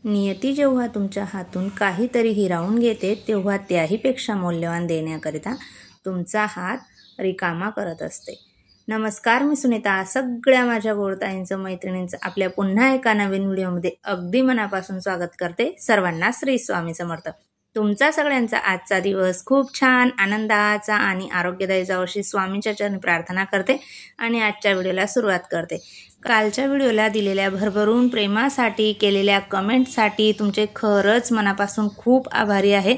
नियती जेव्हा तुमच्या हातून काहीतरी हिरावून घेते तेव्हा त्याहीपेक्षा मौल्यवान देण्याकरिता तुमचा हात रिकामा करत असते. नमस्कार, मी सुनीता. सगळ्या माझ्या गोडताईंचं, मैत्रिणींचं आपल्या पुन्हा एका नवीन व्हिडिओमध्ये अगदी मनापासून स्वागत करते. सर्वांना श्री स्वामी समर्थ. तुमचा सगळ्यांचा आजचा दिवस खूप छान, आनंदाचा आणि आरोग्यदायी जावो अशी स्वामींच्या चरणी प्रार्थना करते आणि आजच्या व्हिडिओला सुरुवात करते. कालच्या व्हिडिओला दिलेल्या भरभरून प्रेमासाठी, केलेल्या कमेंटसाठी तुमचे खरंच मनापासून खूप आभारी आहे.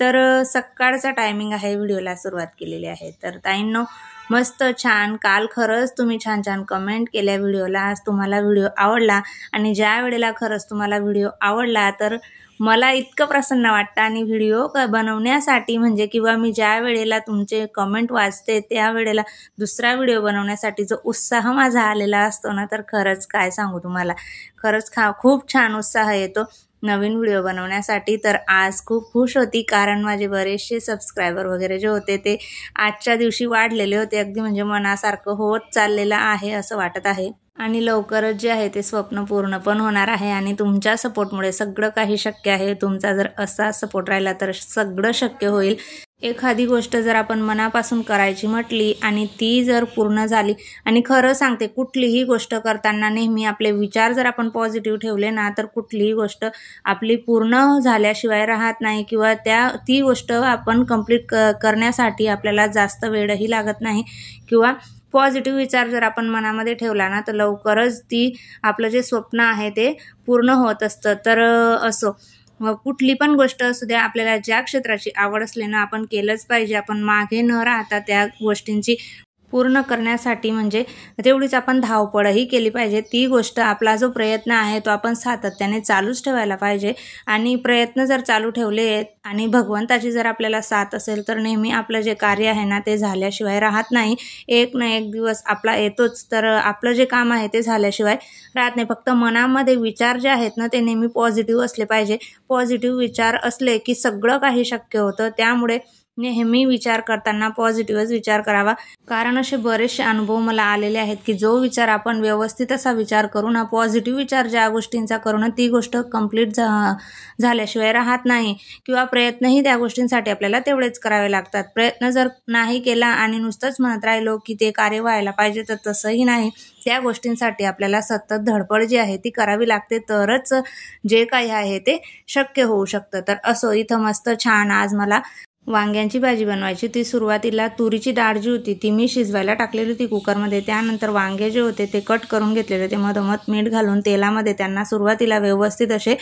तर सकाळचा टायमिंग आहे, व्हिडिओला सुरुवात केलेली आहे. तर ताईंनो, मस्त छान, काल खरंच तुम्ही छान छान कमेंट केल्या व्हिडिओला. तुम्हाला व्हिडिओ आवडला आणि ज्या वेळेला खरंच तुम्हाला व्हिडिओ आवडला तर मला इतकं प्रसन्न वाटतं आणि व्हिडिओ बनवण्यासाठी म्हणजे किंवा मी ज्या वेळेला तुमचे कमेंट वाचते त्या वेळेला दुसरा व्हिडिओ बनवण्यासाठी जो उत्साह माझा आलेला असतो ना, तर खरंच काय सांगू तुम्हाला, खरंच खूप छान उत्साह येतो नवीन व्हिडिओ बनवण्यासाठी. तर आज खूप खुश होती कारण माझे बरेचसे सबस्क्रायबर वगैरे जे होते ते आजच्या दिवशी वाढलेले होते. अगदी म्हणजे मनासारखं होत चाललेलं आहे असं वाटत आहे आणि लवकरच जे आहे ते स्वप्न पूर्ण पण होणार आहे आणि तुमच्या सपोर्टमुळे सगळं काही शक्य आहे. तुमचा जर असा सपोर्ट राहिला तर सगळं शक्य होईल. एखादी गोष्ट जर आपण मनापासून करायची म्हटली आणि ती जर पूर्ण झाली, आणि खरं सांगते कुठलीही गोष्ट करताना नेहमी आपले विचार जर आपण पॉझिटिव्ह ठेवले ना, तर कुठलीही गोष्ट आपली पूर्ण झाल्याशिवाय राहत नाही किंवा ती गोष्ट आपण कंप्लीट करण्यासाठी आपल्याला जास्त वेळही लागत नाही. किंवा पॉझिटिव्ह विचार जर आपण मनामध्ये ठेवला ना, तर लवकरच आपलं जे स्वप्न आहे ते पूर्ण होत असतं. तर असो, कुठली पण गोष्ट असू द्या, आपल्याला ज्या क्षेत्राची आवड असले ना, आपण केलंच पाहिजे. आपण मागे न राहता त्या गोष्टींची पूर्ण करण्यासाठी म्हणजे तेवढीच आपण धावपळही केली पाहिजे. ती गोष्ट, आपला जो प्रयत्न आहे तो आपण सातत्याने चालूच ठेवायला पाहिजे. आणि प्रयत्न जर चालू ठेवले आणि भगवंताची जर आपल्याला साथ असेल तर नेहमी आपलं जे कार्य आहे ना ते झाल्याशिवाय राहत नाही. एक ना एक दिवस आपला येतोच. तर आपलं जे काम आहे ते झाल्याशिवाय राहत नाही. फक्त मनामध्ये विचार जे आहेत ना ते नेहमी पॉझिटिव्ह असले पाहिजे. पॉझिटिव्ह विचार असले की सगळं काही शक्य होतं. त्यामुळे नेहमी विचार करताना पॉझिटिव्हच विचार करावा. कारण असे बरेचसे अनुभव मला आलेले आहेत की जो विचार आपण व्यवस्थित असा विचार करू ना, पॉझिटिव्ह विचार ज्या गोष्टींचा करू ना, ती गोष्ट कंप्लीट झाल्याशिवाय राहत नाही. किंवा प्रयत्नही त्या गोष्टींसाठी आपल्याला तेवढेच करावे लागतात. प्रयत्न जर नाही केला आणि नुसतंच म्हणत राहिलो की ते कार्य व्हायला पाहिजे, तर तसंही नाही. त्या गोष्टींसाठी आपल्याला सतत धडपड जी आहे ती करावी लागते, तरच जे काही आहे ते शक्य होऊ शकतं. तर असो, इथं मस्त छान आज मला वांग्यांची भाजी बनवायची. ती सुरुवातीला तुरीची डाळ जी होती ती मी शिजवायला टाकलेली होती कुकरमध्ये. त्यानंतर वांगे जे होते ते कट करून घेतलेले होते. मधोमध मीठ घालून तेलामध्ये त्यांना सुरुवातीला व्यवस्थित असे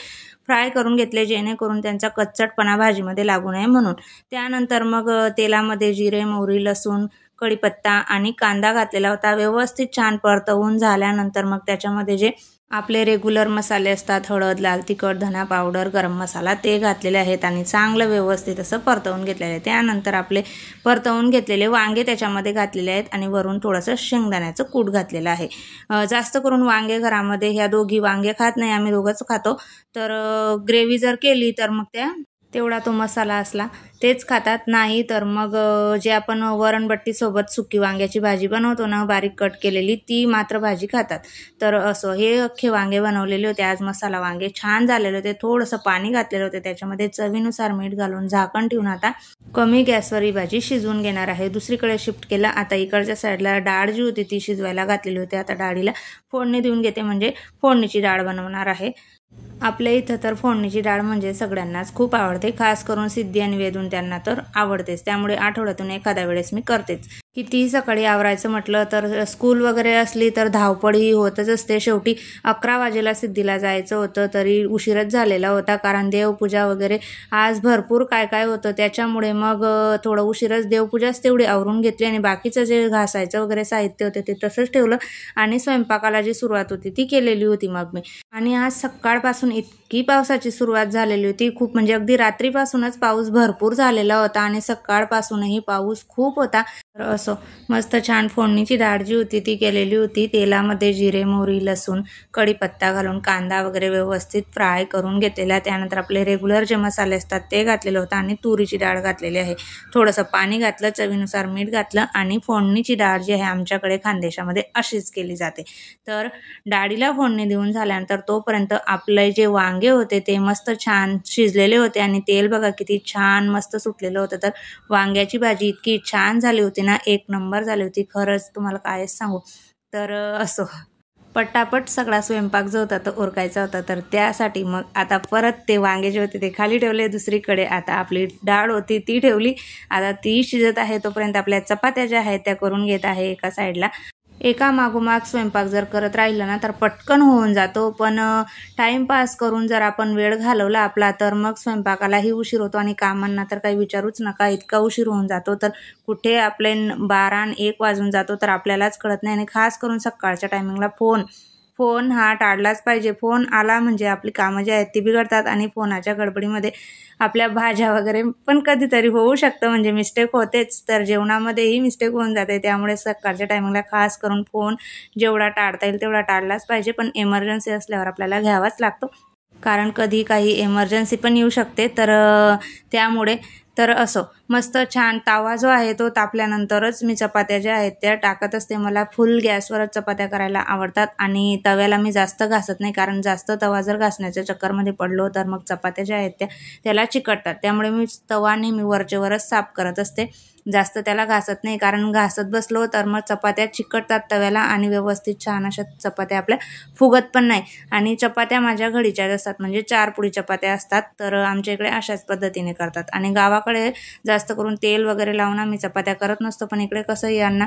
फ्राय करून घेतले, जेणेकरून त्यांचा कच्चटपणा भाजीमध्ये लागू नये म्हणून. त्यानंतर मग तेलामध्ये जिरे, मोहरी, लसूण, कढीपत्ता आणि कांदा घातलेला होता. व्यवस्थित छान परतवून झाल्यानंतर मग त्याच्यामध्ये जे आपले रेग्युलर मसाले असतात, हळद, लाल तिखट, धना पावडर, गरम मसाला, ते घातलेले आहेत आणि चांगलं व्यवस्थित असं परतवून घेतलेलं आहे. त्यानंतर आपले परतवून घेतलेले वांगे त्याच्यामध्ये घातलेले आहेत आणि वरून थोडंसं शेंगदाण्याचं कूट घातलेलं आहे. जास्त करून वांगे घरामध्ये ह्या दोघी वांगे खात नाही, आम्ही दोघंच खातो. तर ग्रेव्ही जर केली तर मग तेवढा तो मसाला असला तेच खातात. नाही तर मग जे आपण वरणबट्टीसोबत सुकी वांग्याची भाजी बनवतो ना, बारीक कट केलेली, ती मात्र भाजी खातात. तर असं हे अख्खे वांगे बनवलेले होते आज. मसाला वांगे छान झालेले होते. थोडंसं पाणी घातलेलं होतं त्याच्यामध्ये. चवीनुसार मीठ घालून झाकण ठेवून आता कमी गॅसवर ही भाजी शिजवून घेणार आहे. दुसरीकडे शिफ्ट केलं. आता इकडच्या साईडला डाळ जी होती ती शिजवायला घातलेली होती. आता डाळीला फोडणी देऊन घेते, म्हणजे फोडणीची डाळ बनवणार आहे. आपल्या इथं तर फोडणीची डाळ म्हणजे सगळ्यांनाच खूप आवडते. खास करून सिद्धी आणि वेदून त्यांना तर आवडतेच. त्यामुळे आठवड्यातून एखाद्या वेळेस मी करतेच. कितीही सकाळी आवरायचं म्हटलं तर स्कूल वगैरे असली तर धावपळ ही होतच असते. शेवटी 11 वाजेला सिद्धीला जायचं होतं, तरी उशीरच झालेला होता कारण देवपूजा वगैरे आज भरपूर काय काय होतं. त्याच्यामुळे मग थोडं उशीरच देवपूजाच तेवढी आवरून घेतली आणि बाकीचं जे घासायचं वगैरे साहित्य होतं ते तसंच ठेवलं आणि स्वयंपाकाला जी सुरुवात होती ती केलेली होती मग मी. आणि आज सकाळपासून इतकी पावसाची सुरुवात झालेली होती, खूप म्हणजे अगदी रात्रीपासूनच पाऊस भरपूर झालेला होता आणि सकाळपासूनही पाऊस खूप होता. तर असो, मस्त छान फोडणीची डाळ जी होती ती केलेली होती. तेलामध्ये जिरे, मोहरी, लसूण, कढीपत्ता घालून कांदा वगैरे व्यवस्थित फ्राय करून घेतलेला. त्यानंतर आपले रेग्युलर जे मसाले असतात ते घातलेलं होतं आणि तुरीची डाळ घातलेली आहे. थोडंसं पाणी घातलं, चवीनुसार मीठ घातलं आणि फोडणीची डाळ जी आहे आमच्याकडे खानदेशामध्ये अशीच केली जाते. तर डाळीला फोडणी देऊन झाल्यानंतर तोपर्यंत आपले जे वांगे वांगे होते ते मस्त छान शिजलेले होते आणि तेल बघा किती छान मस्त सुटलेलं होतं. तर वांग्याची भाजी इतकी छान झाली होती ना, एक नंबर झाली होती खरंच, तुम्हाला कायच सांगू. तर असो पटापट सगळा स्वयंपाक जो होता तो उरकायचा होता. तर त्यासाठी मग आता परत ते वांगे जे होते ते खाली ठेवले दुसरीकडे. आता आपली डाळ होती ती ठेवली, आता ती शिजत आहे. तोपर्यंत आपल्या चपात्या ज्या आहेत त्या करून घेत आहे एका साईडला. एका मागोमाग स्वयंपाक जर करत राहिलं ना तर पटकन होऊन जातो, पण टाईमपास करून जर आपण वेळ घालवला आपला तर मग स्वयंपाकालाही उशीर होतो आणि कामांना तर काही विचारूच नका, इतका उशीर होऊन जातो. तर कुठे आपले 12 आणि 1 वाजून जातो तर आपल्यालाच कळत नाही. आणि खास करून सकाळच्या टायमिंगला फोन हा टाळलाच पाहिजे. फोन आला म्हणजे आपली कामं जी आहेत ती बिघडतात आणि फोनाच्या गडबडीमध्ये आपल्या भाज्या वगैरे पण कधीतरी होऊ शकतं, म्हणजे मिस्टेक होतेच. तर जेवणामध्येही मिस्टेक होऊन जाते. त्यामुळे सकाळच्या टायमिंगला खास करून फोन जेवढा टाळता येईल तेवढा टाळलाच पाहिजे. पण इमर्जन्सी असल्यावर आपल्याला घ्यावाच लागतो, कारण कधी काही इमर्जन्सी पण येऊ शकते. तर त्यामुळे तर असो मस्त छान तावा जो आहे तो तापल्यानंतरच मी चपात्या ज्या आहेत त्या टाकत असते. मला फुल गॅसवरच चपात्या करायला आवडतात आणि तव्याला मी जास्त घासत नाही, कारण जास्त तवा जर घासण्याच्या चक्करमध्ये पडलो तर मग चपात्या ज्या आहेत त्याला चिकटतात. त्यामुळे मी तवा नेहमी वरचेवरच साफ करत असते, जास्त त्याला घासत नाही. कारण घासत बसलो तर मग चपात्या चिकटतात तव्याला आणि व्यवस्थित छान अशा चपात्या आपल्या फुगत पण नाही. आणि चपात्या माझ्या घडीच्याच असतात, म्हणजे 4 पुडी चपात्या असतात. तर आमच्या इकडे अशाच पद्धतीने करतात. आणि गावाकडे जास्त करून तेल वगैरे लावून आम्ही चपात्या करत नसतो, पण इकडे कसं यांना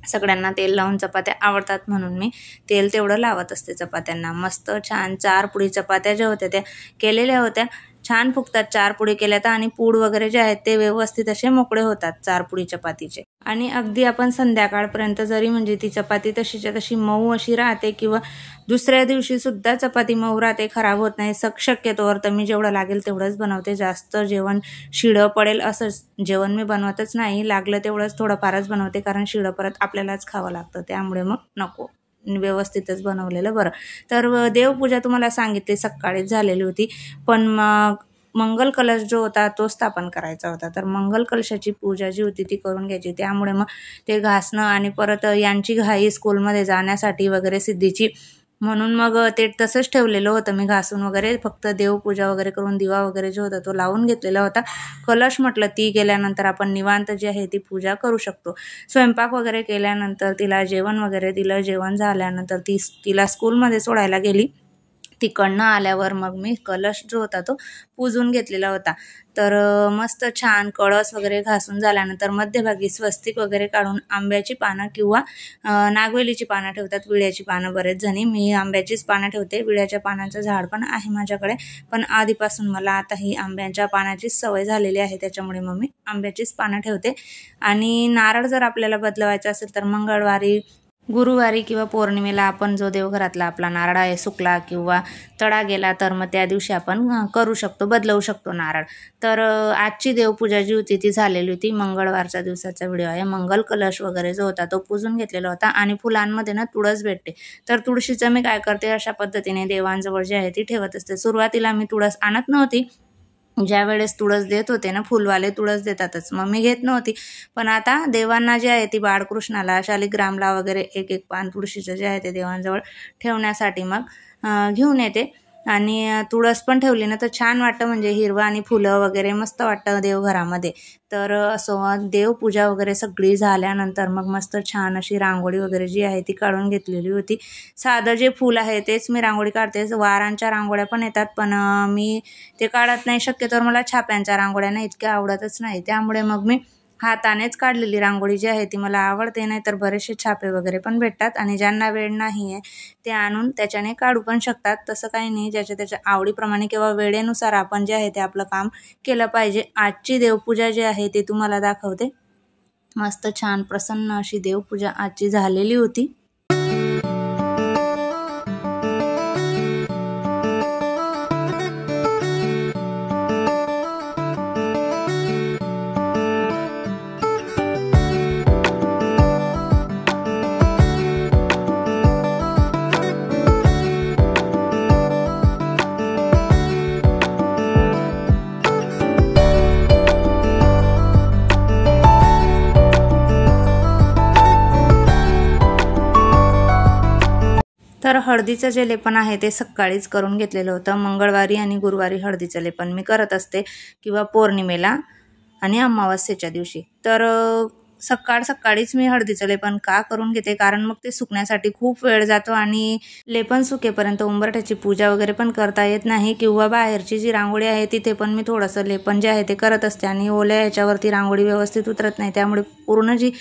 सगळ्यांना तेल लावून चपात्या आवडतात म्हणून मी तेल तेवढं लावत असते चपात्यांना. मस्त छान 4 पुडी चपात्या ज्या होत्या त्या केलेल्या होत्या, छान फुगतात 4 पुडी केल्या तर. आणि पूड वगैरे जे आहेत ते व्यवस्थित असे मोकळे होतात 4 पुडी चपातीचे. आणि अगदी आपण संध्याकाळपर्यंत जरी म्हणजे ती चपाती तशीच्या तशी मऊ अशी राहते, किंवा दुसऱ्या दिवशी सुद्धा चपाती मऊ राहते, खराब होत नाही. शक्यतोवर तर मी जेवढं लागेल तेवढंच बनवते, जास्त जेवण शिळं पडेल असं जेवण मी बनवतच नाही. लागलं तेवढंच थोडंफारच बनवते, कारण शिळं परत आपल्यालाच खावं लागतं, त्यामुळे मग नको, व्यवस्थितच बनवलेलं बरं. तर देवपूजा तुम्हाला सांगितली सकाळीच झालेली होती, पण मग मंगल कलश जो होता तो स्थापन करायचा होता. तर मंगल कलशाची पूजा जी होती ती करून घ्यायची. त्यामुळे मग ते घासणं आणि परत यांची घाई स्कूलमध्ये जाण्यासाठी वगैरे सिद्धीची, म्हणून मग ते तसंच ठेवलेलं होतं मी घासून वगैरे. फक्त देवपूजा वगैरे करून दिवा वगैरे जो होता तो लावून घेतलेला होता. कलश म्हटलं ती गेल्यानंतर आपण निवांत जी आहे ती पूजा करू शकतो. स्वयंपाक वगैरे केल्यानंतर तिला जेवण वगैरे दिलं. जेवण झाल्यानंतर तिला स्कूलमध्ये सोडायला गेली. तिकडनं आल्यावर मग मी कलश जो होता तो पूजून घेतलेला होता. तर मस्त छान कळस वगैरे घासून झाल्यानंतर मध्यभागी स्वस्तिक वगैरे काढून आंब्याची पानं किंवा नागवेलीची पानं ठेवतात, विड्याची पानं बरेच जणी. मी आंब्याचीच पानं ठेवते, विड्याच्या पानांचं झाड पण आहे माझ्याकडे, पण आधीपासून मला आता ही आंब्याच्या पानाचीच सवय झालेली आहे, त्याच्यामुळे मग मी आंब्याचीच पानं ठेवते. आणि नारळ जर आपल्याला बदलवायचा असेल तर मंगळवारी, गुरुवारी किंवा पौर्णिमेला आपण जो देवघरातला आपला नारळ आहे सुकला किंवा तडा गेला तर मग त्या दिवशी आपण करू शकतो, बदलवू शकतो नारळ. तर आजची देवपूजा जी होती ती झालेली होती. मंगळवारच्या दिवसाचा व्हिडिओ आहे. मंगल कलश वगैरे जो होता तो पूजून घेतलेला होता. आणि फुलांमध्ये ना तुळस भेटते, तर तुळशीचं मी काय करते अशा पद्धतीने देवांजवळ जी आहे ती ठेवत असते. सुरुवातीला मी तुळस आणत नव्हती, ज्या वेळेस तुळस देत होते ना, फुलवाले तुळस देतातच, मग मी घेत नव्हती. पण आता देवांना जे आहे ती बाळकृष्णाला, शालिग्रामला वगैरे एक एक पान तुळशीचं जे आहे ते देवांजवळ ठेवण्यासाठी मग घेऊन येते. आणि तुळस पण ठेवली ना तर छान वाटतं, म्हणजे हिरवं आणि फुलं वगैरे मस्त वाटतं देवघरामध्ये. तर असं देवपूजा वगैरे सगळी झाल्यानंतर मग मस्त छान अशी रांगोळी वगैरे जी आहे ती काढून घेतलेली होती. साधं जे फूल आहे तेच मी रांगोळी काढते. वारांच्या रांगोळ्या पण येतात, पण मी ते काढत नाही. शक्यतोवर मला छाप्यांच्या रांगोळ्या ना इतक्या आवडतच नाही, त्यामुळे मग मी हातानेच काढलेली रांगोळी जी आहे ती मला आवडते. नाही तर बरेचसे छापे वगैरे पण भेटतात, आणि ज्यांना वेळ नाही आहे ते आणून त्याच्याने काढू पण शकतात. तसं काही नाही, ज्याच्या त्याच्या आवडीप्रमाणे किंवा वेळेनुसार आपण जे आहे ते आपलं काम केलं पाहिजे. आजची देवपूजा जी आहे ती तुम्हाला दाखवते. मस्त छान प्रसन्न अशी देवपूजा आजची झालेली होती. तर हळदीचं जे लेपन आहे ते सकाळीच करून घेतलेलं होतं। मंगळवारी आणि गुरुवारी हळदीचं लेपन मी करत असते किंवा पौर्णिमेला आणि अमावस्येच्या दिवशी। तर सकाळीच मी हळदीचं लेपन का करून घेते, कारण मग ते सुकण्यासाठी खूप वेळ जातो आणि लेपन सुकेपर्यंत उंबरठ्याची पूजा वगैरे पण करता येत नाही किंवा बाहेरची जी रांगोळी आहे तिथे पण मी थोडंसं लेपन जे आहे ते करत असते आणि ओल्या ह्याच्यावरती रांगोळी व्यवस्थित उतरत नाही, त्यामुळे पूर्ण जी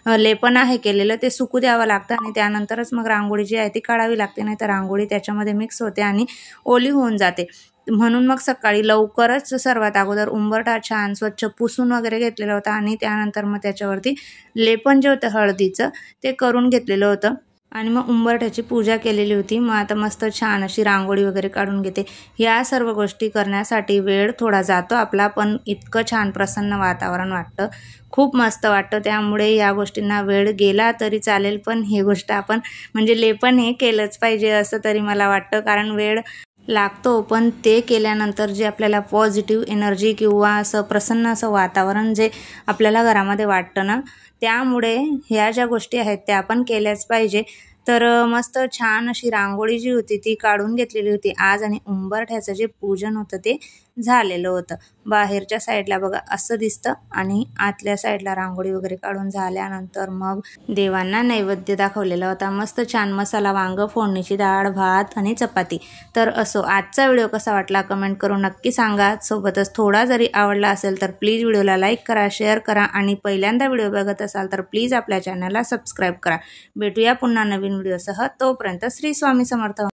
लेपन आहे केलेलं ते सुकू द्यावं लागतं आणि त्यानंतरच मग रांगोळी जी आहे ती काढावी लागते, नाही तर रांगोळी त्याच्यामध्ये मिक्स होते आणि ओली होऊन जाते। म्हणून मग सकाळी लवकरच सर्वात अगोदर उंबरठा छान स्वच्छ पुसून वगैरे घेतलेला होता आणि त्यानंतर मग त्याच्यावरती लेपन जे होतं हळदीचं ते करून घेतलेलं होतं आणि मग उंबरठ्याची पूजा केलेली होती। मग आता मस्त छान अशी रांगोळी वगैरे काढून घेते। या सर्व गोष्टी करण्यासाठी वेळ थोडा जातो आपला, पण इतकं छान प्रसन्न वातावरण वाटतं, खूप मस्त वाटतं, त्यामुळे या गोष्टींना वेळ गेला तरी चालेल, पण ही गोष्ट आपण म्हणजे लेपन हे केलंच पाहिजे असं तरी मला वाटतं, कारण वेळ लागतो पण ते केल्यानंतर जे आपल्याला पॉझिटिव्ह एनर्जी किंवा असं प्रसन्न असं वातावरण जे आपल्याला घरामध्ये वाटतं ना, त्यामुळे ह्या ज्या गोष्टी आहेत त्या आपण केल्याच पाहिजे। तर मस्त छान अशी रांगोळी जी होती ती काढून घेतलेली होती आज आणि उंबरठ्याचं जे पूजन होतं ते झालेलं होतं। बाहेरच्या साईडला बघा असं दिसतं आणि आतल्या साईडला रांगोळी वगैरे काढून झाल्यानंतर मग देवांना नैवेद्य दाखवलेला होता। मस्त छान मसाला वांग, फोडणीची डाळ, भात आणि चपाती। तर असो आजचा व्हिडिओ कसा वाटला कमेंट करून नक्की सांगा। सोबतच थोडा जरी आवडला असेल तर प्लीज व्हिडिओला लाईक करा, शेअर करा आणि पहिल्यांदा व्हिडिओ बघत असाल तर प्लीज आपल्या चॅनलला सबस्क्राईब करा। भेटूया पुन्हा नवीन व्हिडिओसह, तोपर्यंत श्री स्वामी समर्थ।